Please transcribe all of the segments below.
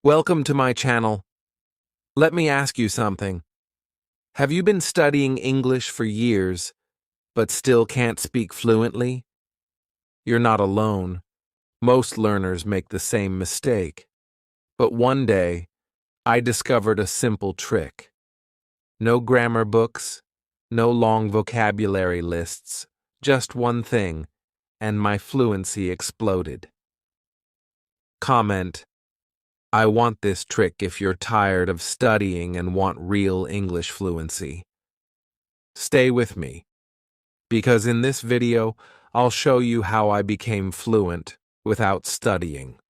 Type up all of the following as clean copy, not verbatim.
Welcome to my channel. Let me ask you something. Have you been studying English for years, but still can't speak fluently? You're not alone. Most learners make the same mistake. But one day, I discovered a simple trick. No grammar books, no long vocabulary lists, just one thing, and my fluency exploded. Comment: I want this trick if you're tired of studying and want real English fluency. Stay with me, because in this video, I'll show you how I became fluent without studying.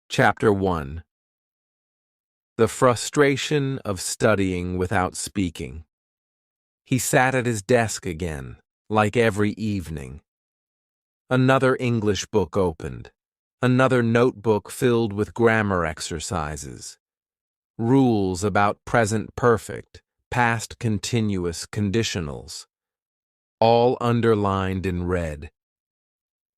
Chapter 1: The frustration of studying without speaking. He sat at his desk again, like every evening. Another English book opened. Another notebook filled with grammar exercises. Rules about present perfect, past continuous conditionals. All underlined in red.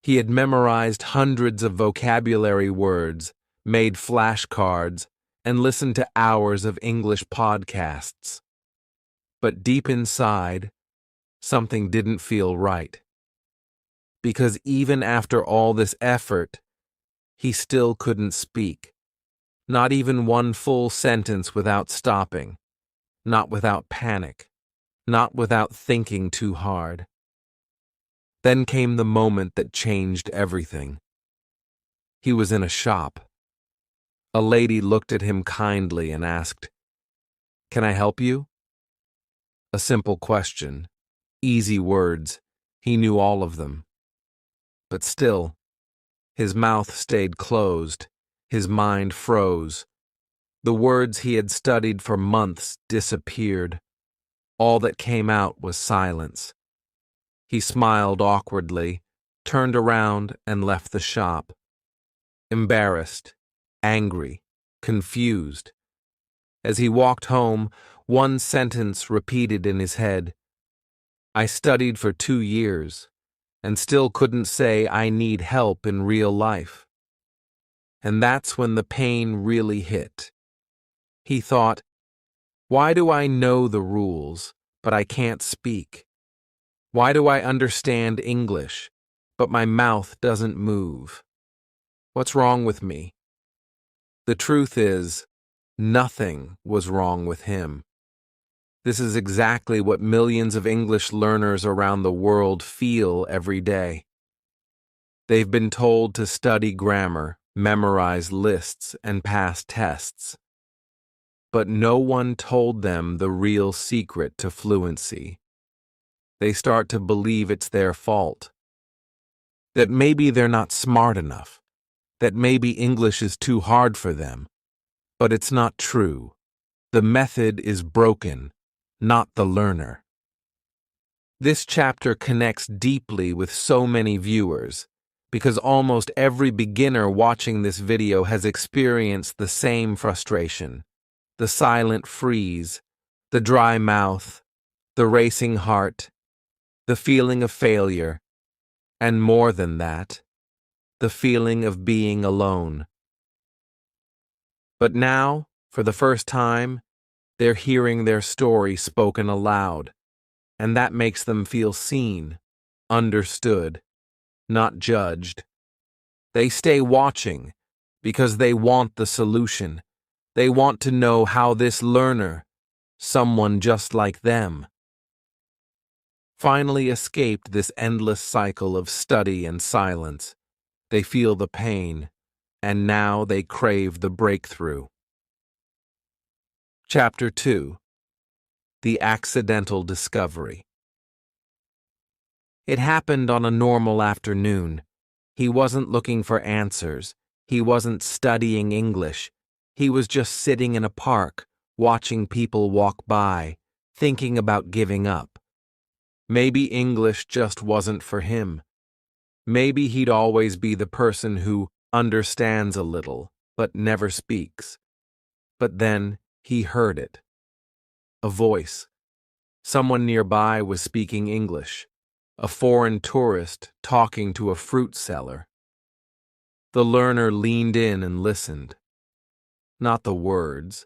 He had memorized hundreds of vocabulary words, made flashcards, and listened to hours of English podcasts. But deep inside, something didn't feel right. Because even after all this effort, he still couldn't speak. Not even one full sentence without stopping. Not without panic. Not without thinking too hard. Then came the moment that changed everything. He was in a shop. A lady looked at him kindly and asked, "Can I help you?" A simple question, easy words, he knew all of them. But still, his mouth stayed closed, his mind froze. The words he had studied for months disappeared. All that came out was silence. He smiled awkwardly, turned around, and left the shop. Embarrassed, angry, confused. As he walked home, one sentence repeated in his head. I studied for 2 years, and still couldn't say I need help in real life. And that's when the pain really hit. He thought, why do I know the rules, but I can't speak? Why do I understand English, but my mouth doesn't move? What's wrong with me? The truth is, nothing was wrong with him. This is exactly what millions of English learners around the world feel every day. They've been told to study grammar, memorize lists, and pass tests. But no one told them the real secret to fluency. They start to believe it's their fault. That maybe they're not smart enough. That maybe English is too hard for them. But it's not true. The method is broken, not the learner. This chapter connects deeply with so many viewers, because almost every beginner watching this video has experienced the same frustration. The silent freeze, the dry mouth, the racing heart, the feeling of failure, and more than that, the feeling of being alone. But now, for the first time, they're hearing their story spoken aloud, and that makes them feel seen, understood, not judged. They stay watching because they want the solution. They want to know how this learner, someone just like them, finally escaped this endless cycle of study and silence. They feel the pain, and now they crave the breakthrough. Chapter 2: The Accidental Discovery. It happened on a normal afternoon. He wasn't looking for answers. He wasn't studying English. He was just sitting in a park, watching people walk by, thinking about giving up. Maybe English just wasn't for him. Maybe he'd always be the person who understands a little, but never speaks. But then he heard it. A voice. Someone nearby was speaking English. A foreign tourist talking to a fruit seller. The learner leaned in and listened. not the words,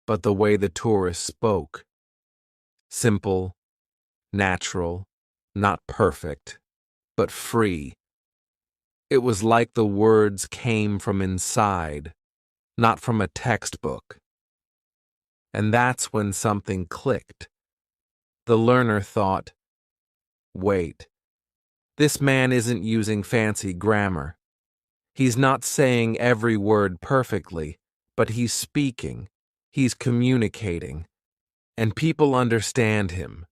but the way the tourist spoke. Simple, natural, not perfect, but free. It was like the words came from inside, not from a textbook. And that's when something clicked. The learner thought, wait, this man isn't using fancy grammar. He's not saying every word perfectly, but he's speaking, he's communicating, and people understand him.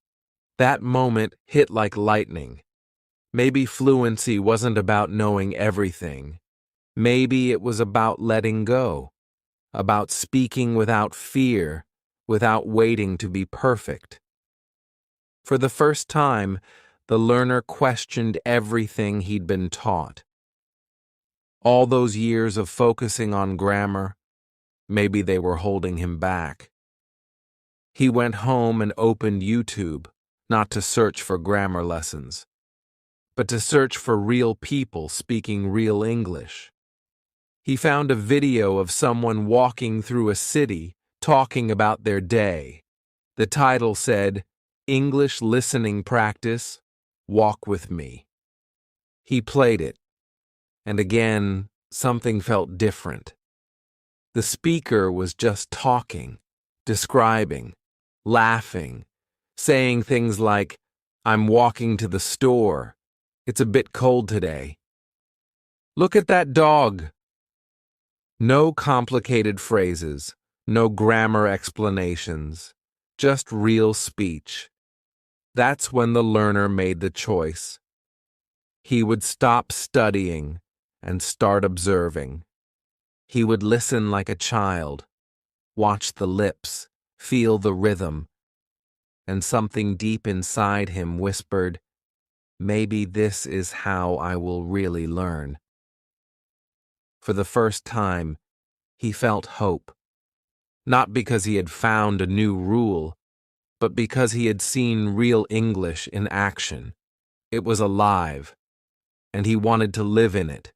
That moment hit like lightning. Maybe fluency wasn't about knowing everything. Maybe it was about letting go, about speaking without fear, without waiting to be perfect. For the first time, the learner questioned everything he'd been taught. All those years of focusing on grammar, maybe they were holding him back. He went home and opened YouTube, not to search for grammar lessons, but to search for real people speaking real English. He found a video of someone walking through a city, talking about their day. The title said, "English Listening Practice, Walk with Me." He played it, and again, something felt different. The speaker was just talking, describing, laughing, saying things like, "I'm walking to the store. It's a bit cold today. Look at that dog." No complicated phrases, no grammar explanations, just real speech. That's when the learner made the choice. He would stop studying and start observing. He would listen like a child, watch the lips, feel the rhythm, and something deep inside him whispered, "Maybe this is how I will really learn." For the first time, he felt hope. Not because he had found a new rule, but because he had seen real English in action. It was alive, and he wanted to live in it.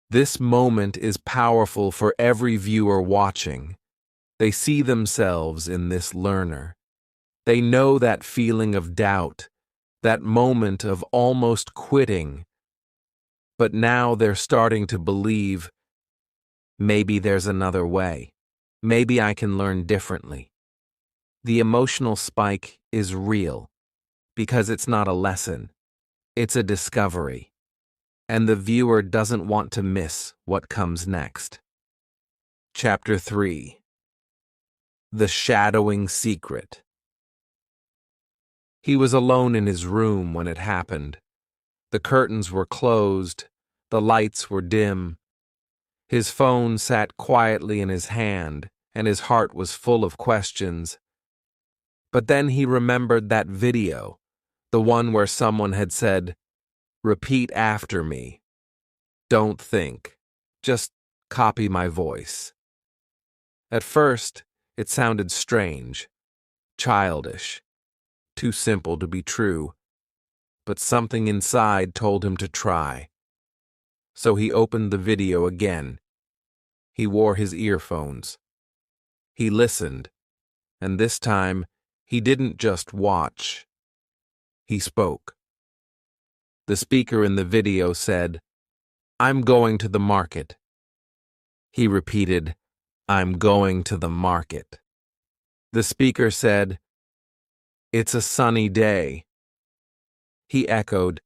This moment is powerful for every viewer watching. They see themselves in this learner. They know that feeling of doubt, that moment of almost quitting. But now they're starting to believe, maybe there's another way. Maybe I can learn differently. The emotional spike is real, because it's not a lesson, it's a discovery, and the viewer doesn't want to miss what comes next. Chapter 3. The Shadowing Secret. He was alone in his room when it happened. The curtains were closed, the lights were dim. His phone sat quietly in his hand, and his heart was full of questions. But then he remembered that video, the one where someone had said, "Repeat after me. Don't think. Just copy my voice." At first, it sounded strange, childish, too simple to be true, but something inside told him to try. So he opened the video again. He wore his earphones. He listened, and this time, he didn't just watch. He spoke. The speaker in the video said, "I'm going to the market." He repeated, "I'm going to the market." The speaker said, "It's a sunny day." He echoed,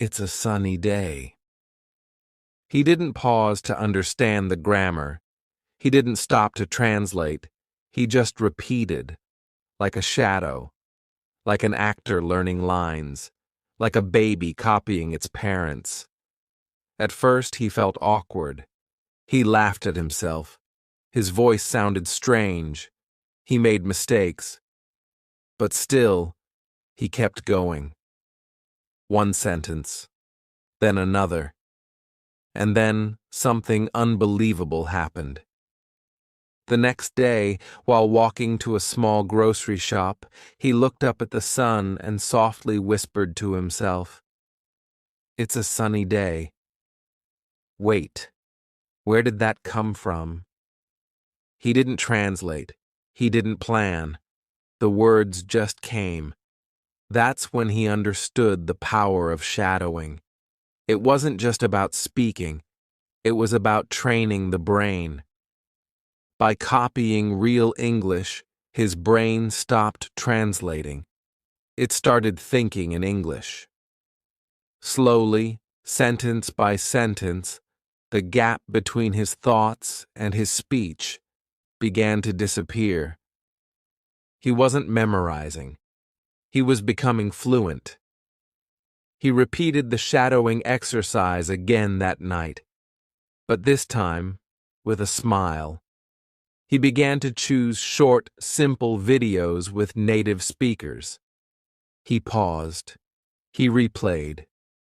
"It's a sunny day." He didn't pause to understand the grammar. He didn't stop to translate. He just repeated, like a shadow, like an actor learning lines, like a baby copying its parents. At first, he felt awkward. He laughed at himself. His voice sounded strange. He made mistakes. But still, he kept going. One sentence, then another. And then something unbelievable happened. The next day, while walking to a small grocery shop, he looked up at the sun and softly whispered to himself, "It's a sunny day." Wait, where did that come from? He didn't translate. He didn't plan. The words just came. That's when he understood the power of shadowing. It wasn't just about speaking. It was about training the brain. By copying real English, his brain stopped translating. It started thinking in English. Slowly, sentence by sentence, the gap between his thoughts and his speech began to disappear. He wasn't memorizing. He was becoming fluent. He repeated the shadowing exercise again that night, but this time with a smile. He began to choose short, simple videos with native speakers. He paused. He replayed.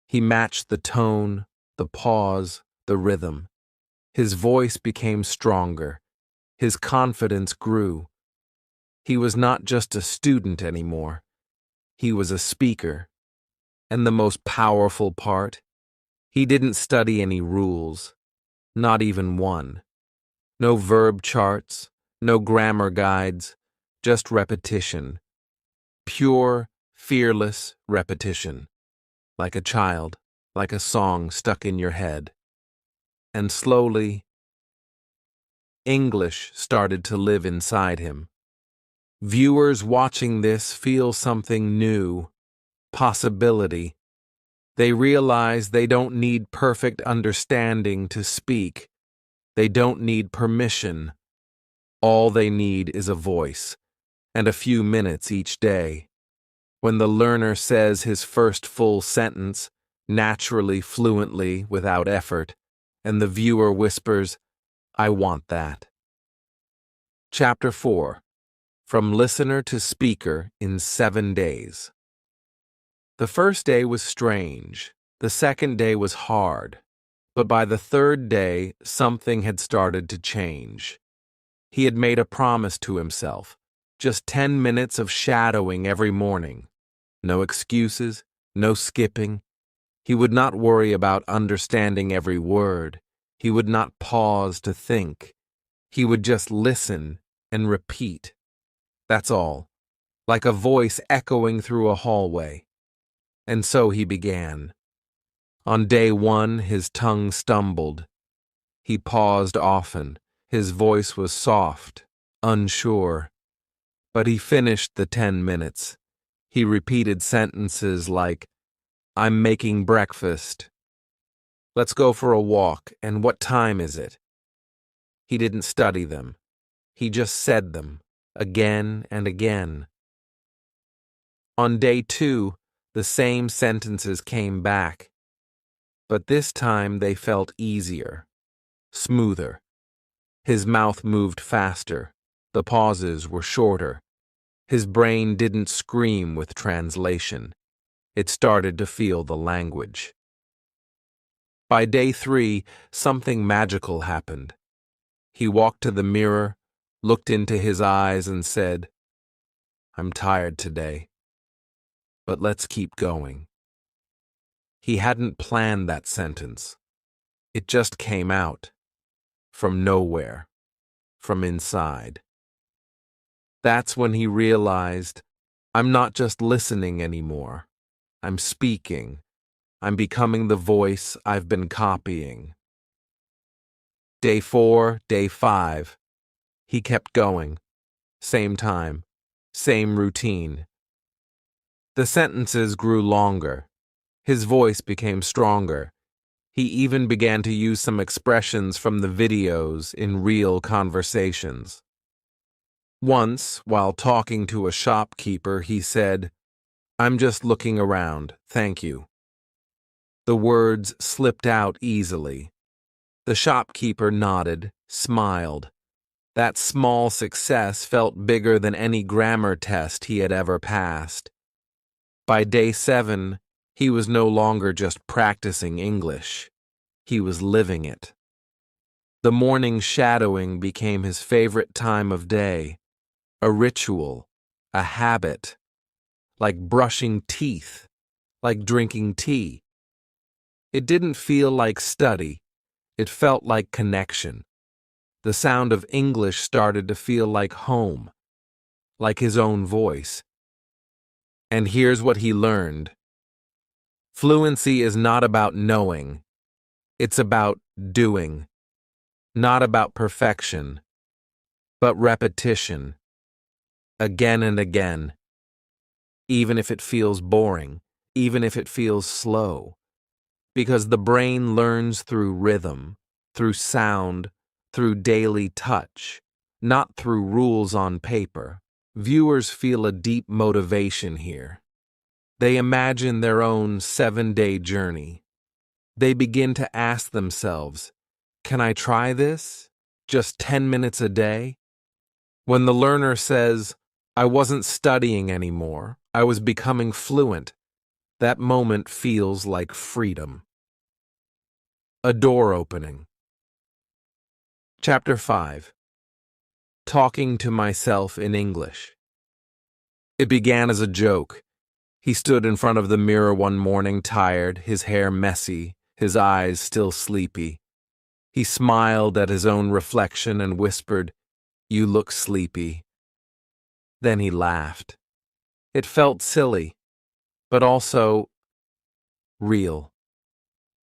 He matched the tone, the pause, the rhythm. His voice became stronger. His confidence grew. He was not just a student anymore. He was a speaker. And the most powerful part, he didn't study any rules, not even one. No verb charts, no grammar guides, just repetition. Pure, fearless repetition. Like a child, like a song stuck in your head. And slowly, English started to live inside him. Viewers watching this feel something new, possibility. They realize they don't need perfect understanding to speak. They don't need permission. All they need is a voice, and a few minutes each day. When the learner says his first full sentence, naturally, fluently, without effort, and the viewer whispers, "I want that." Chapter 4. From Listener to Speaker in 7 days. The first day was strange. The second day was hard. But by the third day, something had started to change. He had made a promise to himself. Just 10 minutes of shadowing every morning. No excuses, no skipping. He would not worry about understanding every word. He would not pause to think. He would just listen and repeat. That's all, like a voice echoing through a hallway. And so he began. On day 1, his tongue stumbled. He paused often. His voice was soft, unsure. But he finished the 10 minutes. He repeated sentences like, "I'm making breakfast. Let's go for a walk, and what time is it?" He didn't study them. He just said them, again and again. On day 2, the same sentences came back. But this time they felt easier, smoother. His mouth moved faster. The pauses were shorter. His brain didn't scream with translation. It started to feel the language. By day 3, something magical happened. He walked to the mirror, looked into his eyes, and said, "I'm tired today, but let's keep going." He hadn't planned that sentence. It just came out, from nowhere, from inside. That's when he realized, I'm not just listening anymore. I'm speaking. I'm becoming the voice I've been copying. Day 4, day 5. He kept going. Same time, same routine. The sentences grew longer. His voice became stronger. He even began to use some expressions from the videos in real conversations. Once, while talking to a shopkeeper, he said, "I'm just looking around, thank you." The words slipped out easily. The shopkeeper nodded, smiled. That small success felt bigger than any grammar test he had ever passed. By day 7, he was no longer just practicing English. He was living it. The morning shadowing became his favorite time of day, a ritual, a habit, like brushing teeth, like drinking tea. It didn't feel like study. It felt like connection. The sound of English started to feel like home, like his own voice. And here's what he learned. Fluency is not about knowing. It's about doing. Not about perfection, but repetition. Again and again. Even if it feels boring, even if it feels slow. Because the brain learns through rhythm, through sound, through daily touch, not through rules on paper. Viewers feel a deep motivation here. They imagine their own 7-day journey. They begin to ask themselves, can I try this? Just 10 minutes a day? When the learner says, I wasn't studying anymore, I was becoming fluent, that moment feels like freedom. A door opening. Chapter 5. Talking to myself in English. It began as a joke. He stood in front of the mirror one morning, tired, his hair messy, his eyes still sleepy. He smiled at his own reflection and whispered, "You look sleepy." Then he laughed. It felt silly, but also real.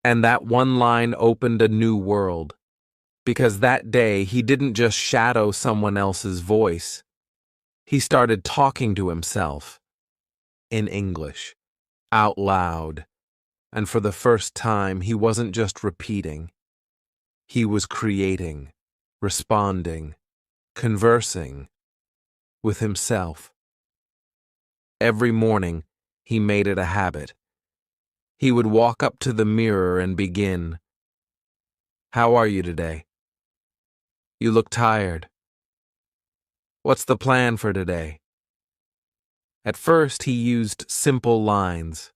And that one line opened a new world. Because that day, he didn't just shadow someone else's voice. He started talking to himself in English, out loud. And for the first time, he wasn't just repeating. He was creating, responding, conversing with himself. Every morning, he made it a habit. He would walk up to the mirror and begin, "How are you today? You look tired. What's the plan for today?" At first, he used simple lines,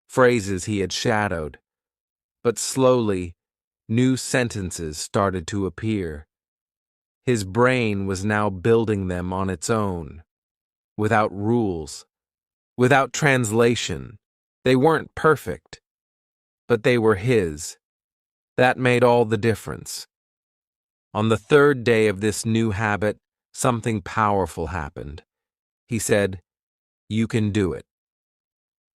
phrases he had shadowed, but slowly, new sentences started to appear. His brain was now building them on its own, without rules, without translation. They weren't perfect, but they were his. That made all the difference. On the third day of this new habit, something powerful happened. He said, "You can do it."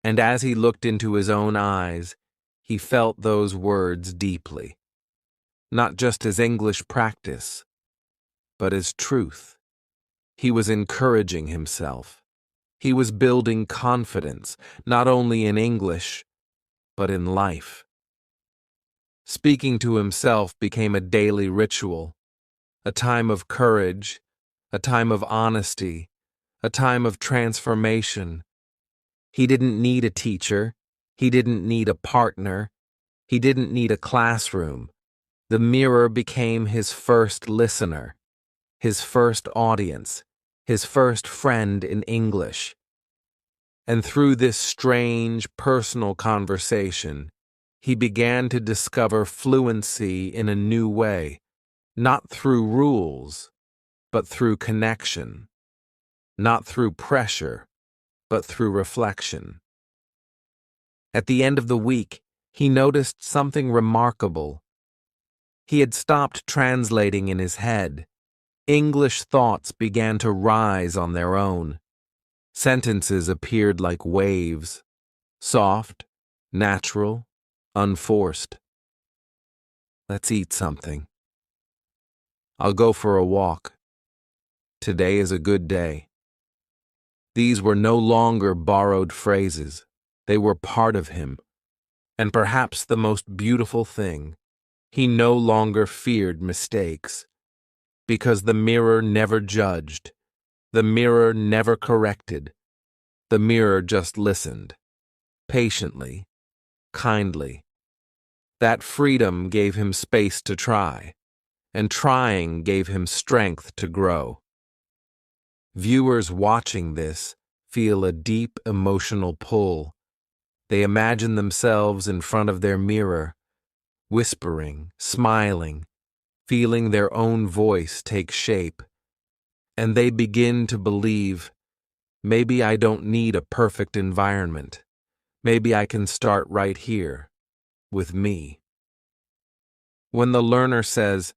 And as he looked into his own eyes, he felt those words deeply. Not just as English practice, but as truth. He was encouraging himself. He was building confidence, not only in English, but in life. Speaking to himself became a daily ritual, a time of courage, a time of honesty, a time of transformation. He didn't need a teacher. He didn't need a partner. He didn't need a classroom. The mirror became his first listener, his first audience, his first friend in English. And through this strange, personal conversation, he began to discover fluency in a new way, not through rules, but through connection, not through pressure, but through reflection. At the end of the week, he noticed something remarkable. He had stopped translating in his head. English thoughts began to rise on their own. Sentences appeared like waves, soft, natural, unforced. "Let's eat something." "I'll go for a walk." "Today is a good day." These were no longer borrowed phrases. They were part of him. And perhaps the most beautiful thing, he no longer feared mistakes. Because the mirror never judged. The mirror never corrected. The mirror just listened. Patiently, kindly. That freedom gave him space to try, and trying gave him strength to grow. Viewers watching this feel a deep emotional pull. They imagine themselves in front of their mirror, whispering, smiling, feeling their own voice take shape. And they begin to believe, maybe I don't need a perfect environment. Maybe I can start right here, with me. When the learner says,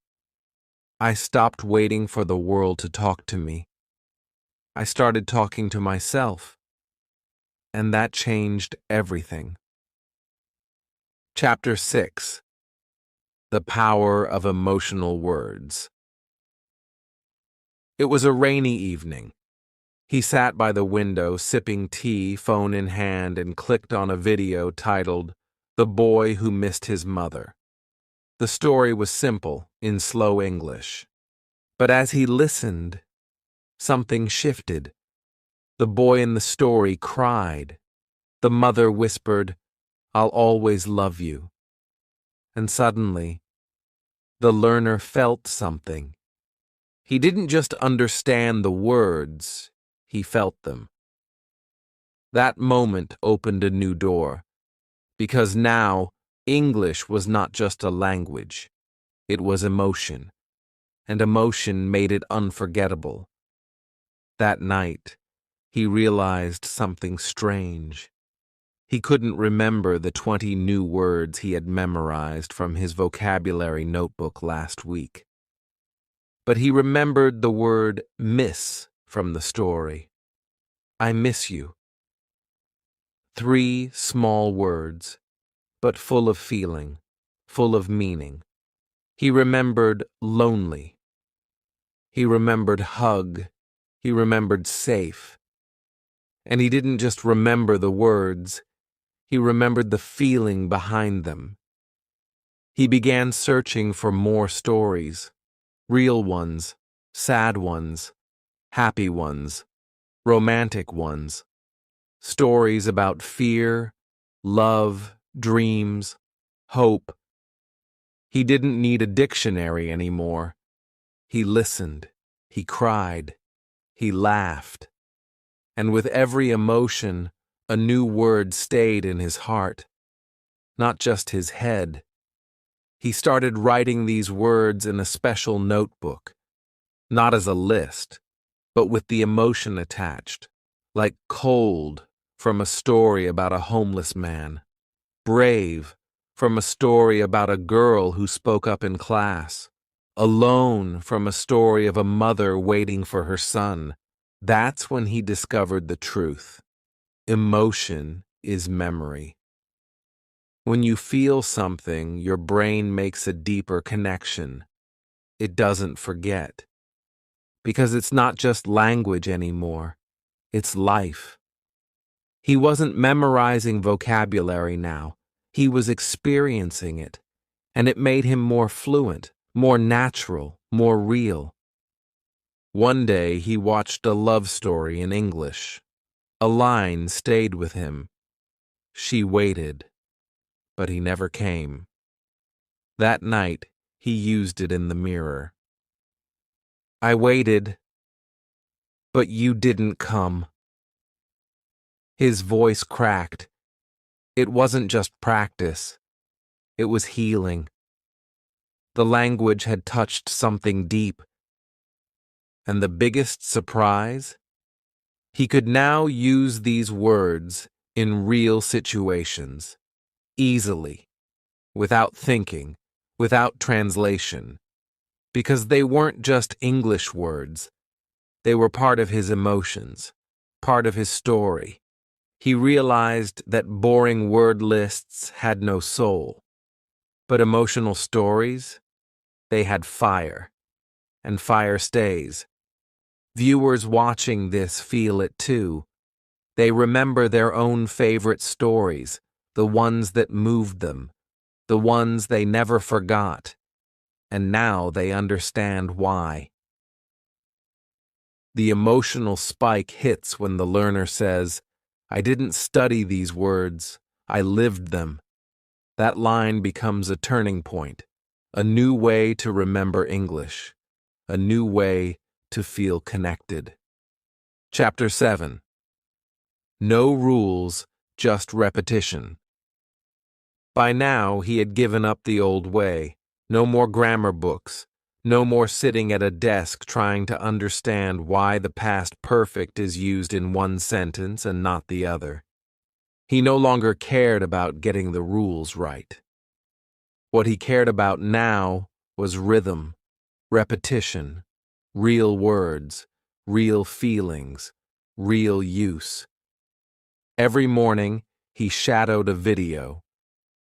I stopped waiting for the world to talk to me. I started talking to myself, and that changed everything. Chapter 6: The Power of Emotional Words. It was a rainy evening. He sat by the window, sipping tea, phone in hand, and clicked on a video titled, "The Boy Who Missed His Mother." The story was simple, in slow English. But as he listened, something shifted. The boy in the story cried. The mother whispered, "I'll always love you." And suddenly, the learner felt something. He didn't just understand the words, he felt them. That moment opened a new door, because now English was not just a language, it was emotion, and emotion made it unforgettable. That night, he realized something strange. He couldn't remember the 20 new words he had memorized from his vocabulary notebook last week. But he remembered the word miss from the story. I miss you. 3 small words, but full of feeling, full of meaning. He remembered lonely. He remembered hug. He remembered safe. And he didn't just remember the words, he remembered the feeling behind them. He began searching for more stories, real ones, sad ones, happy ones, romantic ones, stories about fear, love, dreams, hope. He didn't need a dictionary anymore. He listened, he cried, he laughed. And with every emotion, a new word stayed in his heart, not just his head. He started writing these words in a special notebook, not as a list, but with the emotion attached, like cold from a story about a homeless man, brave from a story about a girl who spoke up in class, alone from a story of a mother waiting for her son. That's when he discovered the truth. Emotion is memory. When you feel something, your brain makes a deeper connection. It doesn't forget. Because it's not just language anymore. It's life. He wasn't memorizing vocabulary now. He was experiencing it. And it made him more fluent, more natural, more real. One day he watched a love story in English. A line stayed with him. She waited, but he never came. That night, he used it in the mirror. I waited, but you didn't come. His voice cracked. It wasn't just practice. It was healing. The language had touched something deep. And the biggest surprise? He could now use these words in real situations, easily, without thinking, without translation, because they weren't just English words. They were part of his emotions, part of his story. He realized that boring word lists had no soul, but emotional stories, they had fire, and fire stays. Viewers watching this feel it too. They remember their own favorite stories, the ones that moved them, the ones they never forgot, and now they understand why. The emotional spike hits when the learner says, I didn't study these words, I lived them. That line becomes a turning point, a new way to remember English, a new way to feel connected. Chapter 7: No rules, just repetition. By now, he had given up the old way. No more grammar books. No more sitting at a desk trying to understand why the past perfect is used in one sentence and not the other. He no longer cared about getting the rules right. What he cared about now was rhythm, repetition, real words, real feelings, real use. Every morning, he shadowed a video.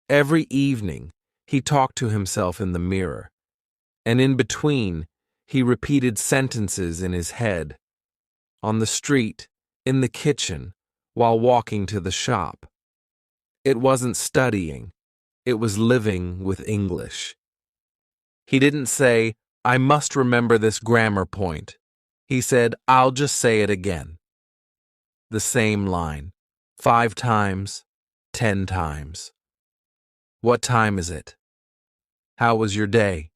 Every evening, he talked to himself in the mirror. And in between, he repeated sentences in his head. On the street, in the kitchen, while walking to the shop. It wasn't studying, it was living with English. He didn't say, I must remember this grammar point. He said, I'll just say it again. The same line, 5 times, 10 times. What time is it? How was your day?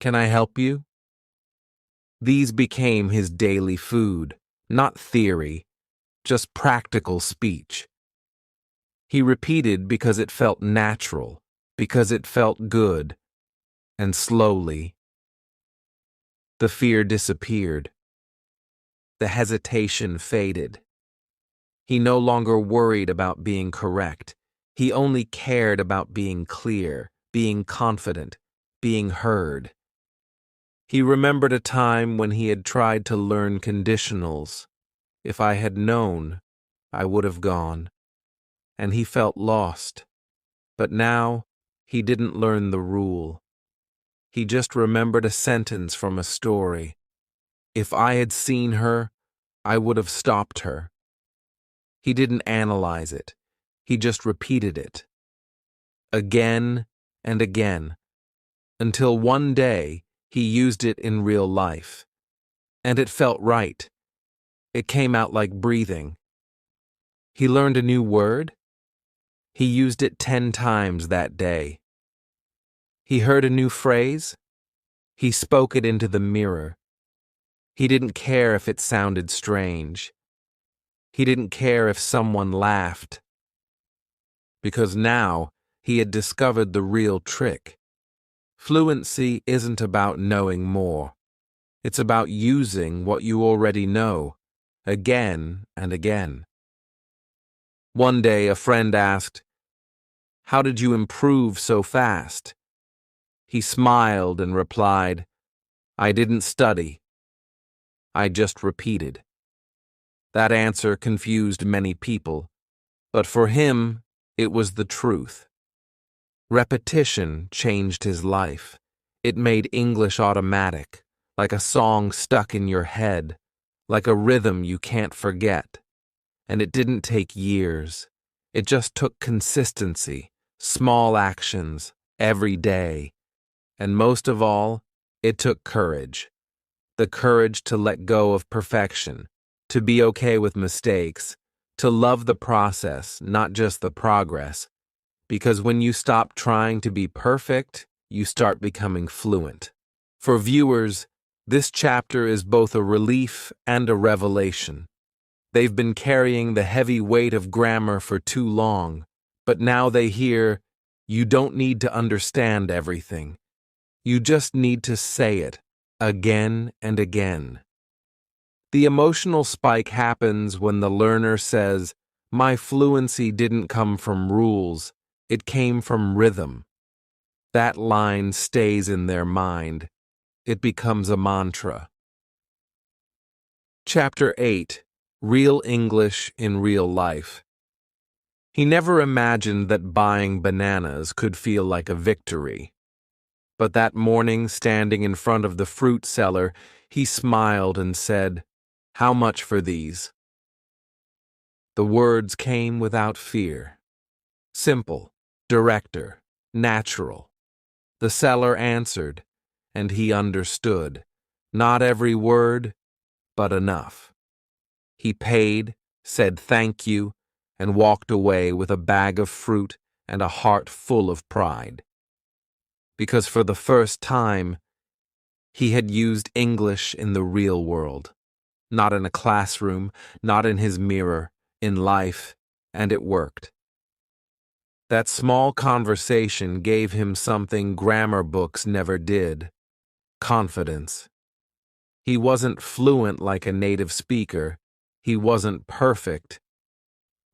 Can I help you? These became his daily food, not theory, just practical speech. He repeated because it felt natural, because it felt good, and slowly, the fear disappeared. The hesitation faded. He no longer worried about being correct. He only cared about being clear, being confident, being heard. He remembered a time when he had tried to learn conditionals. If I had known, I would have gone. And he felt lost. But now, he didn't learn the rule. He just remembered a sentence from a story. If I had seen her, I would have stopped her. He didn't analyze it. He just repeated it. Again and again. Until one day, he used it in real life. And it felt right. It came out like breathing. He learned a new word. He used it 10 times that day. He heard a new phrase. He spoke it into the mirror. He didn't care if it sounded strange. He didn't care if someone laughed. Because now he had discovered the real trick. Fluency isn't about knowing more. It's about using what you already know, again and again. One day a friend asked, "How did you improve so fast?" He smiled and replied, "I didn't study. I just repeated." That answer confused many people, but for him, it was the truth. Repetition changed his life. It made English automatic, like a song stuck in your head, like a rhythm you can't forget. And it didn't take years. It just took consistency, small actions, every day. And most of all, it took courage. The courage to let go of perfection, to be okay with mistakes, to love the process, not just the progress. Because when you stop trying to be perfect, you start becoming fluent. For viewers, this chapter is both a relief and a revelation. They've been carrying the heavy weight of grammar for too long, but now they hear, you don't need to understand everything. You just need to say it, again and again. The emotional spike happens when the learner says, "My fluency didn't come from rules, it came from rhythm." That line stays in their mind. It becomes a mantra. Chapter 8. Real English in Real Life. He never imagined that buying bananas could feel like a victory. But that morning, standing in front of the fruit seller, he smiled and said, "How much for these?" The words came without fear. Simple, director, natural. The seller answered, and he understood. Not every word, but enough. He paid, said thank you, and walked away with a bag of fruit and a heart full of pride. Because for the first time, he had used English in the real world. Not in a classroom, not in his mirror, in life, and it worked. That small conversation gave him something grammar books never did: confidence. He wasn't fluent like a native speaker. He wasn't perfect,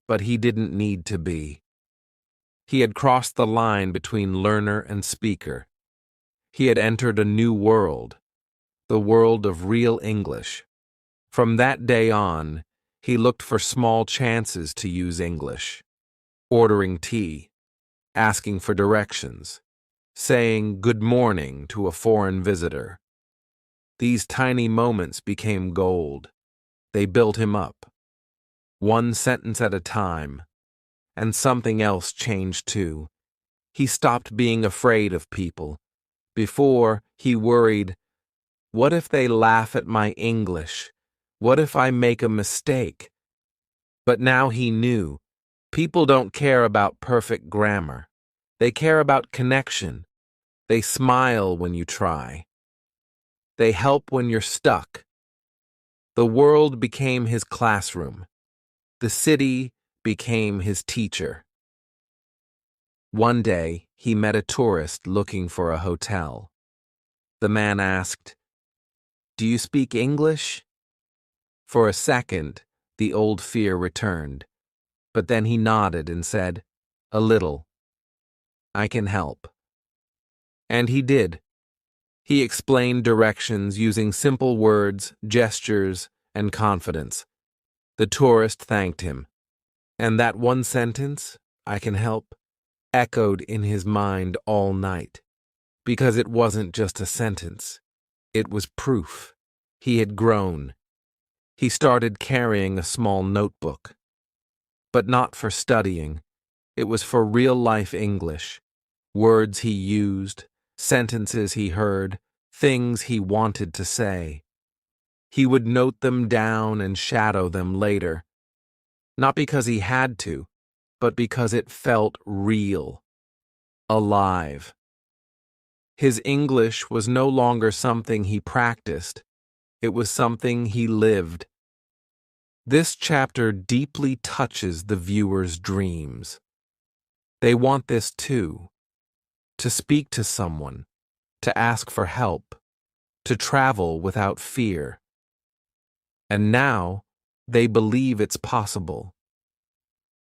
but he didn't need to be. He had crossed the line between learner and speaker. He had entered a new world, the world of real English. From that day on, he looked for small chances to use English, ordering tea, asking for directions, saying good morning to a foreign visitor. These tiny moments became gold. They built him up, one sentence at a time, and something else changed too. He stopped being afraid of people. Before, he worried, what if they laugh at my English? What if I make a mistake? But now he knew, people don't care about perfect grammar. They care about connection. They smile when you try. They help when you're stuck. The world became his classroom. The city became his teacher. One day, he met a tourist looking for a hotel. The man asked, "Do you speak English?" For a second, the old fear returned, but then he nodded and said, "A little. I can help." And he did. He explained directions using simple words, gestures, and confidence. The tourist thanked him, and that one sentence, "I can help," echoed in his mind all night, because it wasn't just a sentence. It was proof. He had grown. He started carrying a small notebook. But not for studying. It was for real-life English. Words he used, sentences he heard, things he wanted to say. He would note them down and shadow them later. Not because he had to, but because it felt real. Alive. His English was no longer something he practiced. It was something he lived. This chapter deeply touches the viewer's dreams. They want this too. To speak to someone, to ask for help, to travel without fear. And now, they believe it's possible.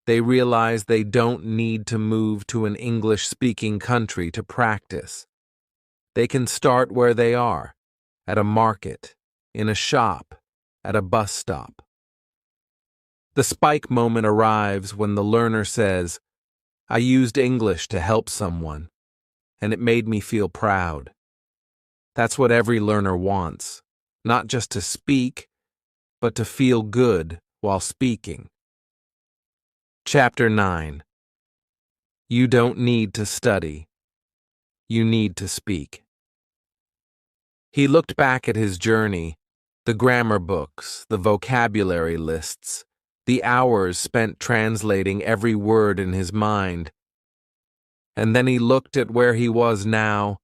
They realize they don't need to move to an English-speaking country to practice. They can start where they are, at a market, in a shop, at a bus stop. The spike moment arrives when the learner says, "I used English to help someone, and it made me feel proud." That's what every learner wants, not just to speak, but to feel good while speaking. Chapter 9. You don't need to study. You need to speak. He looked back at his journey, the grammar books, the vocabulary lists, the hours spent translating every word in his mind. And then he looked at where he was now,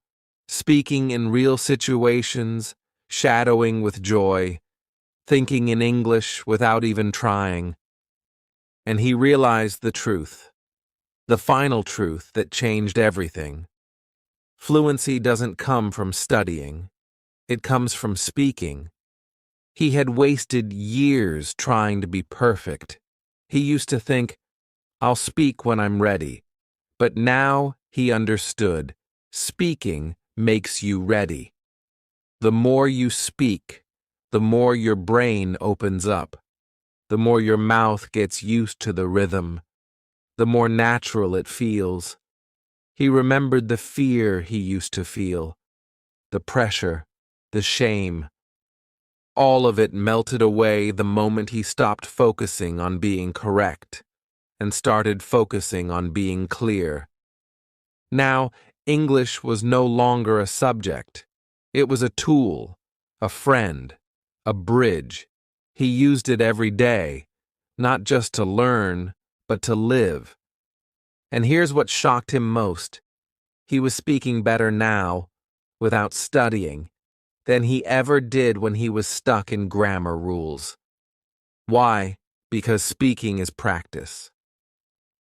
speaking in real situations, shadowing with joy, thinking in English without even trying. And he realized the truth, the final truth that changed everything. Fluency doesn't come from studying. It comes from speaking. He had wasted years trying to be perfect. He used to think, "I'll speak when I'm ready." But now he understood. Speaking makes you ready. The more you speak, the more your brain opens up. The more your mouth gets used to the rhythm, the more natural it feels. He remembered the fear he used to feel, the pressure, the shame. All of it melted away the moment he stopped focusing on being correct and started focusing on being clear. Now, English was no longer a subject. It was a tool, a friend, a bridge. He used it every day, not just to learn, but to live. And here's what shocked him most. He was speaking better now, without studying, than he ever did when he was stuck in grammar rules. Why? Because speaking is practice.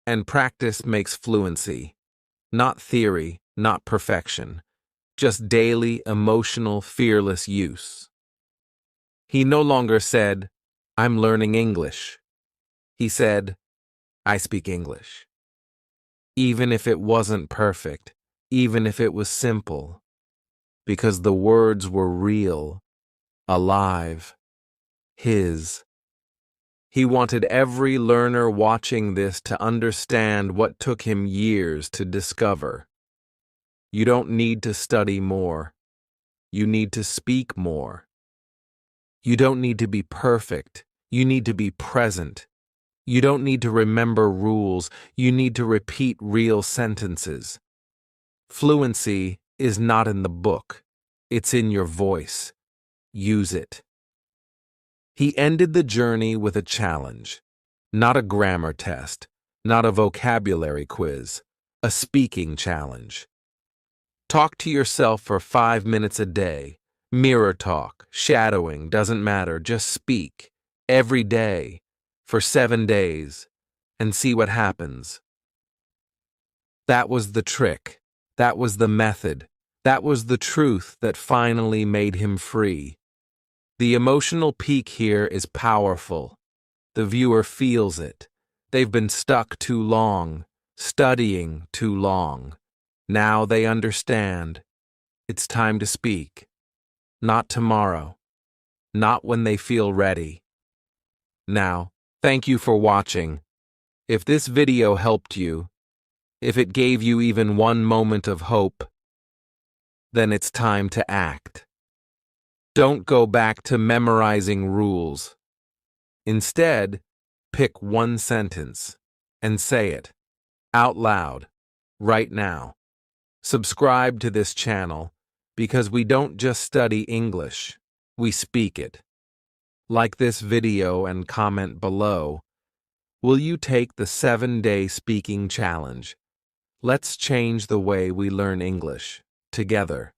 And practice makes fluency. Not theory, not perfection. Just daily, emotional, fearless use. He no longer said, "I'm learning English." He said, "I speak English." Even if it wasn't perfect, even if it was simple, because the words were real, alive, his. He wanted every learner watching this to understand what took him years to discover. You don't need to study more. You need to speak more. You don't need to be perfect. You need to be present. You don't need to remember rules. You need to repeat real sentences. Fluency is not in the book. It's in your voice. Use it. He ended the journey with a challenge. Not a grammar test. Not a vocabulary quiz. A speaking challenge. Talk to yourself for 5 minutes a day. Mirror talk, shadowing, doesn't matter. Just speak. Every day. For 7 days. And see what happens. That was the trick. That was the method. That was the truth that finally made him free. The emotional peak here is powerful. The viewer feels it. They've been stuck too long, studying too long. Now they understand. It's time to speak. Not tomorrow. Not when they feel ready. Now, thank you for watching. If this video helped you, if it gave you even one moment of hope, then it's time to act. Don't go back to memorizing rules. Instead, pick one sentence and say it out loud right now. Subscribe to this channel because we don't just study English, we speak it. Like this video and comment below. Will you take the 7-day speaking challenge? Let's change the way we learn English together.